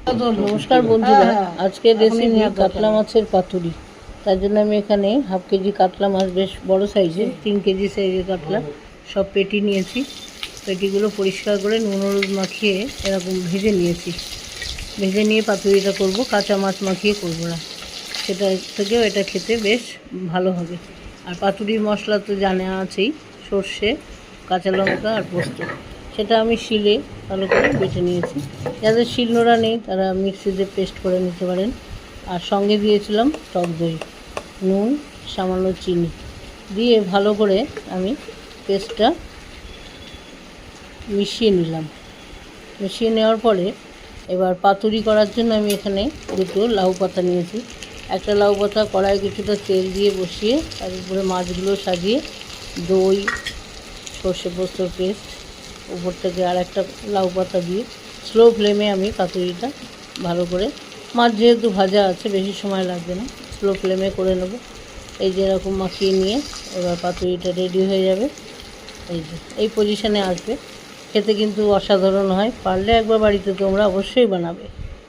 নমস্কার বন্ধুরা, আজকে রেসিপি কাতলা মাছের পাতুরি। তার জন্য আমি এখানে হাফ কেজি কাতলা মাছ, বেশ বড় সাইজের 3 কেজি সাইজের কাতলা, সব পেটি নিয়েছি। পেটিগুলো পরিষ্কার করে নুন হলুদ মাখিয়ে এরকম ভেজে নিয়েছি। ভেজে নিয়ে পাতুরিটা করব, কাঁচা মাছ মাখিয়ে করব না, সেটা থেকেও এটা খেতে বেশ ভালো হবে। আর পাতুরির মশলা তো জানা আছেই, সর্ষে, কাঁচা লঙ্কা আর পোস্ত। সেটা আমি শিলে ভালো করে বেটে নিয়েছি। যাদের শিলনোড়া নেই তারা মিক্সিতে পেস্ট করে নিতে পারেন। আর সঙ্গে দিয়েছিলাম টক দই, নুন, সামান্য চিনি দিয়ে ভালো করে আমি পেস্টটা মিশিয়ে নিলাম। মিশিয়ে নেওয়ার পরে এবার পাতুরি করার জন্য আমি এখানে দুটো লাউ পাতা নিয়েছি। একটা লাউ পাতা কড়াই কিছুটা তেল দিয়ে বসিয়ে তার উপরে মাছগুলো সাজিয়ে দই, সর্ষে পোস্তর পেস্ট, উপর থেকে আর একটা লাউ পাতা দিয়ে স্লো ফ্লেমে আমি পাতুরিটা ভালো করে, মাছ যেহেতু ভাজা আছে বেশি সময় লাগবে না, স্লো ফ্লেমে করে নেব। এই যে এরকম মাখিয়ে নিয়ে এবার পাতুরিটা রেডি হয়ে যাবে। এই পজিশানে আসবে, খেতে কিন্তু অসাধারণ হয়। পারলে একবার বাড়িতে তোমরা অবশ্যই বানাবে।